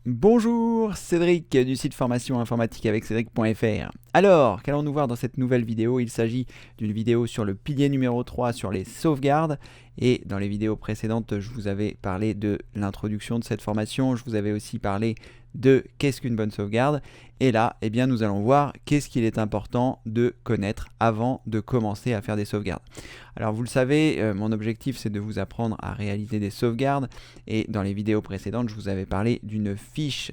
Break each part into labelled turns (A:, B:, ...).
A: Bonjour, Cédric du site formation informatique avec Cédric.fr. Alors, qu'allons-nous voir dans cette nouvelle vidéo? Il s'agit d'une vidéo sur le pilier numéro 3 sur les sauvegardes. Et dans les vidéos précédentes, je vous avais parlé de l'introduction de cette formation. Je vous avais aussi parlé de qu'est-ce qu'une bonne sauvegarde. Et là, eh bien, nous allons voir qu'est-ce qu'il est important de connaître avant de commencer à faire des sauvegardes. Alors vous le savez, mon objectif c'est de vous apprendre à réaliser des sauvegardes, et dans les vidéos précédentes je vous avais parlé d'une fiche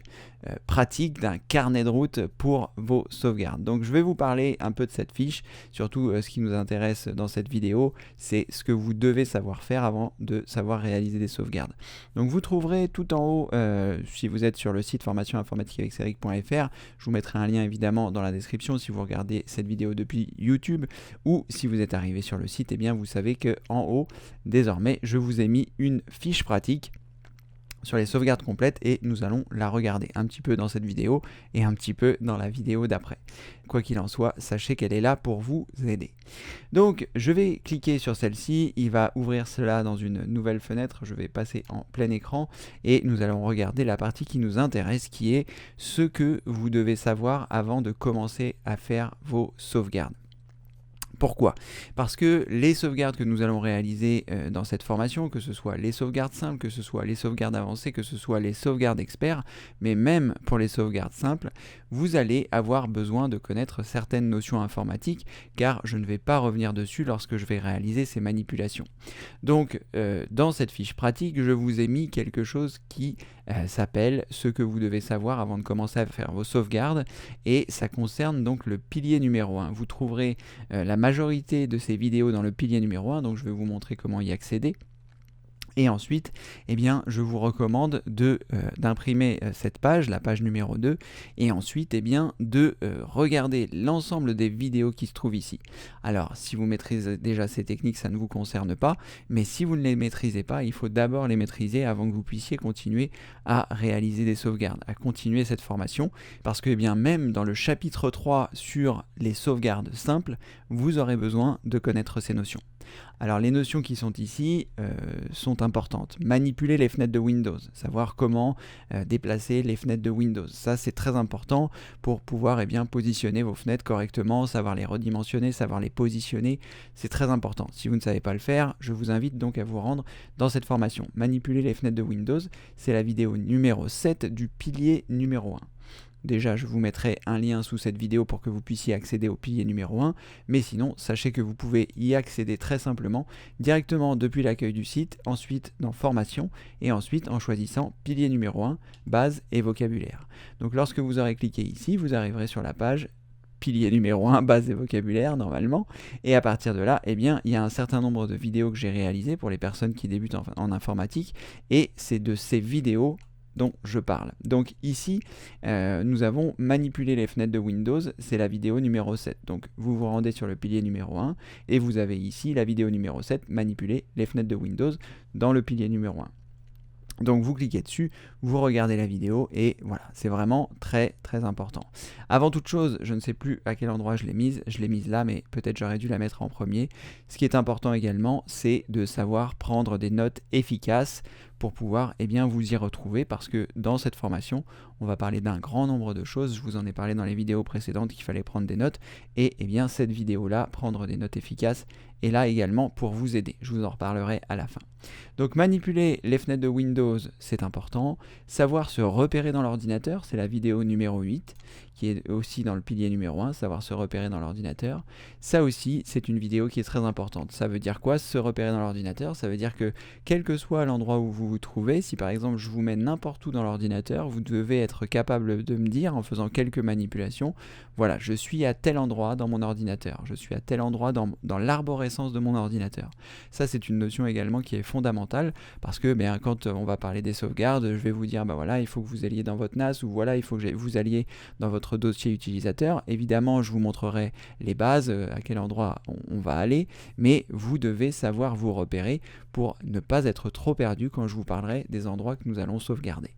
A: pratique, d'un carnet de route pour vos sauvegardes. Donc je vais vous parler un peu de cette fiche, surtout ce qui nous intéresse dans cette vidéo, c'est ce que vous devez savoir faire avant de savoir réaliser des sauvegardes. Donc vous trouverez tout en haut, si vous êtes sur le site formation informatique avec Cédric.fr, je vous mettrai un lien évidemment dans la description si vous regardez cette vidéo depuis YouTube, ou si vous êtes arrivé sur le site, eh bien vous savez que en haut, désormais, je vous ai mis une fiche pratique sur les sauvegardes complètes et nous allons la regarder un petit peu dans cette vidéo et un petit peu dans la vidéo d'après. Quoi qu'il en soit, sachez qu'elle est là pour vous aider. Donc je vais cliquer sur celle-ci, il va ouvrir cela dans une nouvelle fenêtre, je vais passer en plein écran et nous allons regarder la partie qui nous intéresse, qui est ce que vous devez savoir avant de commencer à faire vos sauvegardes. Pourquoi? Parce que les sauvegardes que nous allons réaliser dans cette formation, que ce soit les sauvegardes simples, que ce soit les sauvegardes avancées, que ce soit les sauvegardes experts, mais même pour les sauvegardes simples, vous allez avoir besoin de connaître certaines notions informatiques, car je ne vais pas revenir dessus lorsque je vais réaliser ces manipulations. Donc dans cette fiche pratique, je vous ai mis quelque chose qui s'appelle ce que vous devez savoir avant de commencer à faire vos sauvegardes, et ça concerne donc le pilier numéro 1. Vous trouverez la majorité de ces vidéos dans le pilier numéro 1, donc je vais vous montrer comment y accéder. Et ensuite, eh bien, je vous recommande d'imprimer cette page, la page numéro 2, et ensuite eh bien, de regarder l'ensemble des vidéos qui se trouvent ici. Alors, si vous maîtrisez déjà ces techniques, ça ne vous concerne pas, mais si vous ne les maîtrisez pas, il faut d'abord les maîtriser avant que vous puissiez continuer à réaliser des sauvegardes, à continuer cette formation, parce que eh bien, même dans le chapitre 3 sur les sauvegardes simples, vous aurez besoin de connaître ces notions. Alors les notions qui sont ici sont importantes. Manipuler les fenêtres de Windows, savoir comment déplacer les fenêtres de Windows. Ça c'est très important pour pouvoir positionner vos fenêtres correctement, savoir les redimensionner, savoir les positionner. C'est très important. Si vous ne savez pas le faire, je vous invite donc à vous rendre dans cette formation. Manipuler les fenêtres de Windows, c'est la vidéo numéro 7 du pilier numéro 1. Déjà, je vous mettrai un lien sous cette vidéo pour que vous puissiez accéder au pilier numéro 1, mais sinon, sachez que vous pouvez y accéder très simplement, directement depuis l'accueil du site, ensuite dans Formation, et ensuite en choisissant pilier numéro 1, base et vocabulaire. Donc lorsque vous aurez cliqué ici, vous arriverez sur la page pilier numéro 1, base et vocabulaire normalement, et à partir de là, eh bien, il y a un certain nombre de vidéos que j'ai réalisées pour les personnes qui débutent en informatique, et c'est de ces vidéos dont je parle. Donc ici, nous avons manipulé les fenêtres de Windows, c'est la vidéo numéro 7. Donc vous vous rendez sur le pilier numéro 1 et vous avez ici la vidéo numéro 7, manipuler les fenêtres de Windows dans le pilier numéro 1. Donc vous cliquez dessus, vous regardez la vidéo et voilà, c'est vraiment très très important. Avant toute chose, je ne sais plus à quel endroit je l'ai mise là, mais peut-être j'aurais dû la mettre en premier. Ce qui est important également, c'est de savoir prendre des notes efficaces pour pouvoir vous y retrouver, parce que dans cette formation, on va parler d'un grand nombre de choses. Je vous en ai parlé dans les vidéos précédentes qu'il fallait prendre des notes, et cette vidéo-là, prendre des notes efficaces, est là également pour vous aider. Je vous en reparlerai à la fin. Donc manipuler les fenêtres de Windows, c'est important. Savoir se repérer dans l'ordinateur, c'est la vidéo numéro 8, qui est aussi dans le pilier numéro 1, savoir se repérer dans l'ordinateur. Ça aussi, c'est une vidéo qui est très importante. Ça veut dire quoi, se repérer dans l'ordinateur? Ça veut dire que quel que soit l'endroit où vous vous trouvez, si par exemple je vous mets n'importe où dans l'ordinateur, vous devez être capable de me dire, en faisant quelques manipulations, voilà, je suis à tel endroit dans mon ordinateur, je suis à tel endroit dans l'arborescence de mon ordinateur. Ça, c'est une notion également qui est fondamentale, parce que quand on va parler des sauvegardes, je vais vous dire, voilà, il faut que vous alliez dans votre NAS, ou voilà, il faut que vous alliez dans votre dossier utilisateur. Évidemment, je vous montrerai les bases, à quel endroit on va aller, mais vous devez savoir vous repérer pour ne pas être trop perdu quand je vous parlerai des endroits que nous allons sauvegarder.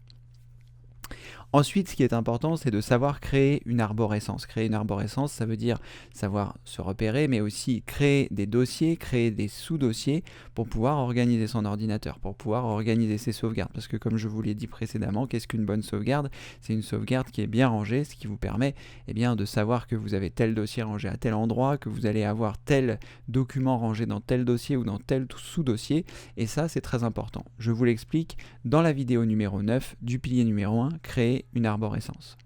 A: Ensuite, ce qui est important, c'est de savoir créer une arborescence. Créer une arborescence, ça veut dire savoir se repérer, mais aussi créer des dossiers, créer des sous-dossiers pour pouvoir organiser son ordinateur, pour pouvoir organiser ses sauvegardes. Parce que comme je vous l'ai dit précédemment, qu'est-ce qu'une bonne sauvegarde? C'est une sauvegarde qui est bien rangée, ce qui vous permet de savoir que vous avez tel dossier rangé à tel endroit, que vous allez avoir tel document rangé dans tel dossier ou dans tel sous-dossier. Et ça, c'est très important. Je vous l'explique dans la vidéo numéro 9 du pilier numéro 1, créer une arborescence.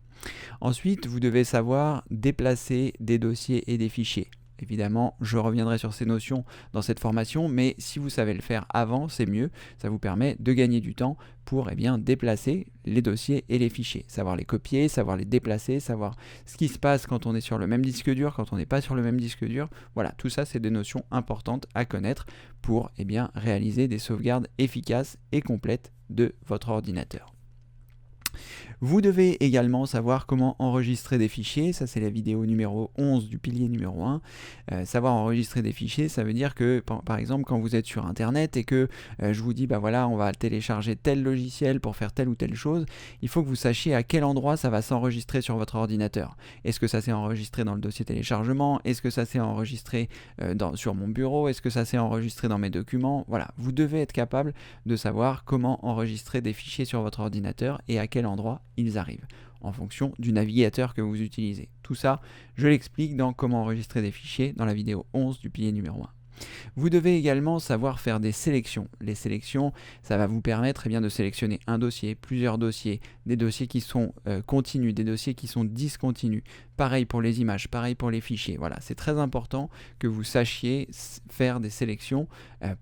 A: Ensuite, vous devez savoir déplacer des dossiers et des fichiers. Évidemment, je reviendrai sur ces notions dans cette formation, mais si vous savez le faire avant, c'est mieux. Ça vous permet de gagner du temps pour déplacer les dossiers et les fichiers. Savoir les copier, savoir les déplacer, savoir ce qui se passe quand on est sur le même disque dur, quand on n'est pas sur le même disque dur. Voilà, tout ça, c'est des notions importantes à connaître pour réaliser des sauvegardes efficaces et complètes de votre ordinateur. Vous devez également savoir comment enregistrer des fichiers, ça c'est la vidéo numéro 11 du pilier numéro 1. Savoir enregistrer des fichiers, ça veut dire que par exemple quand vous êtes sur internet et que je vous dis voilà, on va télécharger tel logiciel pour faire telle ou telle chose, il faut que vous sachiez à quel endroit ça va s'enregistrer sur votre ordinateur. Est-ce que ça s'est enregistré dans le dossier téléchargement? Est-ce que ça s'est enregistré sur mon bureau? Est-ce que ça s'est enregistré dans mes documents? Voilà, vous devez être capable de savoir comment enregistrer des fichiers sur votre ordinateur et à quel endroit ils arrivent, en fonction du navigateur que vous utilisez. Tout ça, je l'explique dans comment enregistrer des fichiers dans la vidéo 11 du pilier numéro 1. Vous devez également savoir faire des sélections. Les sélections, ça va vous permettre de sélectionner un dossier, plusieurs dossiers, des dossiers qui sont continus, des dossiers qui sont discontinus. Pareil pour les images, pareil pour les fichiers. Voilà, c'est très important que vous sachiez faire des sélections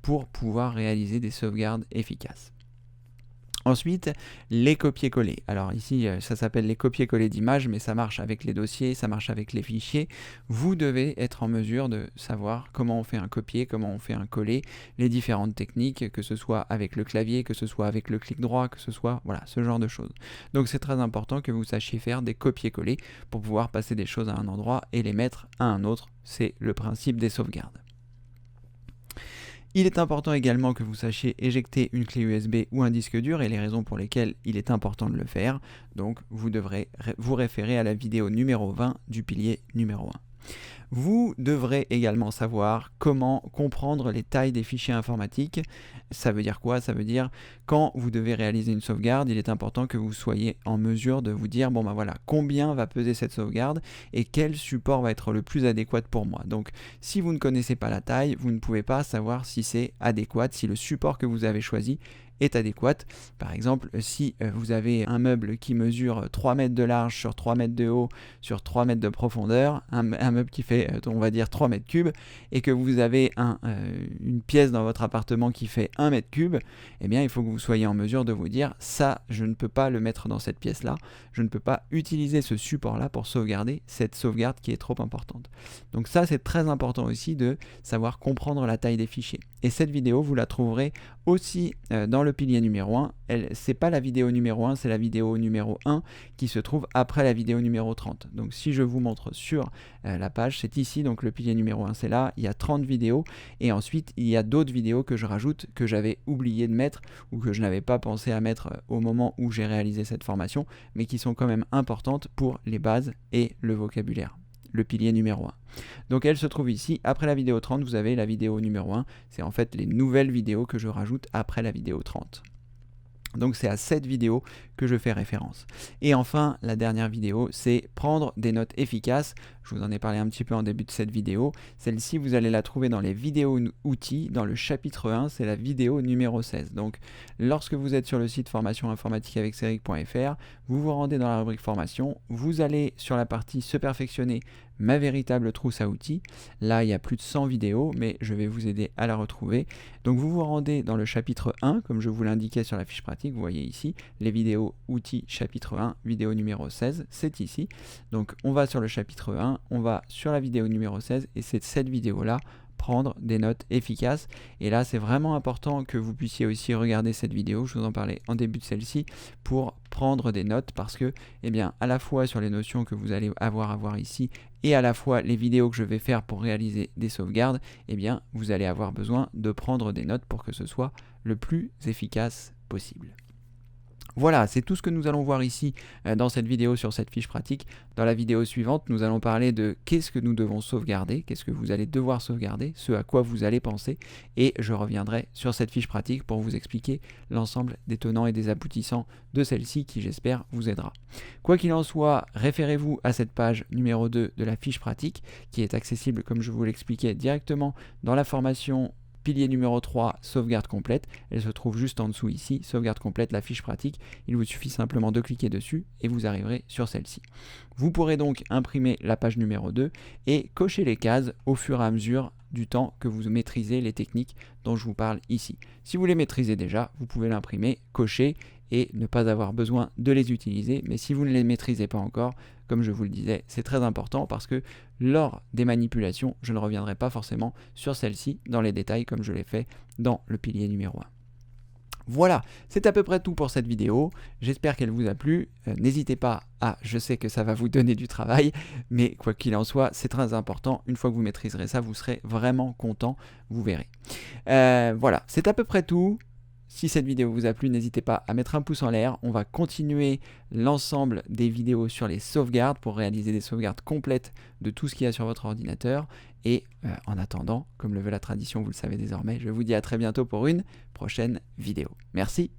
A: pour pouvoir réaliser des sauvegardes efficaces. Ensuite, les copier-coller. Alors ici, ça s'appelle les copier-coller d'images, mais ça marche avec les dossiers, ça marche avec les fichiers. Vous devez être en mesure de savoir comment on fait un copier, comment on fait un coller, les différentes techniques, que ce soit avec le clavier, que ce soit avec le clic droit, que ce soit, voilà, ce genre de choses. Donc c'est très important que vous sachiez faire des copier-coller pour pouvoir passer des choses à un endroit et les mettre à un autre. C'est le principe des sauvegardes. Il est important également que vous sachiez éjecter une clé USB ou un disque dur et les raisons pour lesquelles il est important de le faire. Donc vous devrez vous référer à la vidéo numéro 20 du pilier numéro 1. Vous devrez également savoir comment comprendre les tailles des fichiers informatiques. Ça veut dire quoi? Ça veut dire quand vous devez réaliser une sauvegarde, il est important que vous soyez en mesure de vous dire combien va peser cette sauvegarde et quel support va être le plus adéquat pour moi. Donc si vous ne connaissez pas la taille, vous ne pouvez pas savoir si c'est adéquat, si le support que vous avez choisi est adéquate. Par exemple, si vous avez un meuble qui mesure 3 mètres de large sur 3 mètres de haut sur 3 mètres de profondeur, un meuble qui fait on va dire 3 mètres cubes, et que vous avez une pièce dans votre appartement qui fait 1 mètre cube, eh bien il faut que vous soyez en mesure de vous dire ça, je ne peux pas le mettre dans cette pièce là, je ne peux pas utiliser ce support là pour sauvegarder cette sauvegarde qui est trop importante. Donc ça c'est très important aussi de savoir comprendre la taille des fichiers. Et cette vidéo vous la trouverez aussi dans le pilier numéro 1, c'est pas la vidéo numéro 1, c'est la vidéo numéro 1 qui se trouve après la vidéo numéro 30. Donc si je vous montre sur la page, c'est ici, donc le pilier numéro 1 c'est là, il y a 30 vidéos et ensuite il y a d'autres vidéos que je rajoute que j'avais oublié de mettre ou que je n'avais pas pensé à mettre au moment où j'ai réalisé cette formation, mais qui sont quand même importantes pour les bases et le vocabulaire. Le pilier numéro 1. Donc elle se trouve ici, après la vidéo 30, vous avez la vidéo numéro 1, c'est en fait les nouvelles vidéos que je rajoute après la vidéo 30. Donc c'est à cette vidéo que je fais référence. Et enfin, la dernière vidéo, c'est prendre des notes efficaces. Je vous en ai parlé un petit peu en début de cette vidéo. Celle-ci, vous allez la trouver dans les vidéos outils, dans le chapitre 1, c'est la vidéo numéro 16. Donc lorsque vous êtes sur le site formationinformatiqueaveccedric.fr, vous vous rendez dans la rubrique formation, vous allez sur la partie se perfectionner, ma véritable trousse à outils. Là, il y a plus de 100 vidéos, mais je vais vous aider à la retrouver. Donc vous vous rendez dans le chapitre 1, comme je vous l'indiquais sur la fiche pratique, vous voyez ici, les vidéos outils chapitre 1, vidéo numéro 16, c'est ici. Donc on va sur le chapitre 1, on va sur la vidéo numéro 16, et c'est cette vidéo-là, prendre des notes efficaces. Et là c'est vraiment important que vous puissiez aussi regarder cette vidéo, je vous en parlais en début de celle-ci, pour prendre des notes parce que à la fois sur les notions que vous allez avoir à voir ici et à la fois les vidéos que je vais faire pour réaliser des sauvegardes, vous allez avoir besoin de prendre des notes pour que ce soit le plus efficace possible. Voilà, c'est tout ce que nous allons voir ici dans cette vidéo sur cette fiche pratique. Dans la vidéo suivante, nous allons parler de qu'est-ce que nous devons sauvegarder, qu'est-ce que vous allez devoir sauvegarder, ce à quoi vous allez penser, et je reviendrai sur cette fiche pratique pour vous expliquer l'ensemble des tenants et des aboutissants de celle-ci qui, j'espère, vous aidera. Quoi qu'il en soit, référez-vous à cette page numéro 2 de la fiche pratique qui est accessible, comme je vous l'expliquais, directement dans la formation pilier numéro 3, sauvegarde complète. Elle se trouve juste en dessous ici, sauvegarde complète, la fiche pratique. Il vous suffit simplement de cliquer dessus et vous arriverez sur celle-ci. Vous pourrez donc imprimer la page numéro 2 et cocher les cases au fur et à mesure du temps que vous maîtrisez les techniques dont je vous parle ici. Si vous les maîtrisez déjà, vous pouvez l'imprimer, cocher et ne pas avoir besoin de les utiliser. Mais si vous ne les maîtrisez pas encore, comme je vous le disais, c'est très important parce que lors des manipulations, je ne reviendrai pas forcément sur celle-ci dans les détails comme je l'ai fait dans le pilier numéro 1. Voilà, c'est à peu près tout pour cette vidéo. J'espère qu'elle vous a plu. N'hésitez pas à, je sais que ça va vous donner du travail, mais quoi qu'il en soit, c'est très important. Une fois que vous maîtriserez ça, vous serez vraiment content, vous verrez. Voilà, c'est à peu près tout. Si cette vidéo vous a plu, n'hésitez pas à mettre un pouce en l'air. On va continuer l'ensemble des vidéos sur les sauvegardes pour réaliser des sauvegardes complètes de tout ce qu'il y a sur votre ordinateur. Et en attendant, comme le veut la tradition, vous le savez désormais, je vous dis à très bientôt pour une prochaine vidéo. Merci.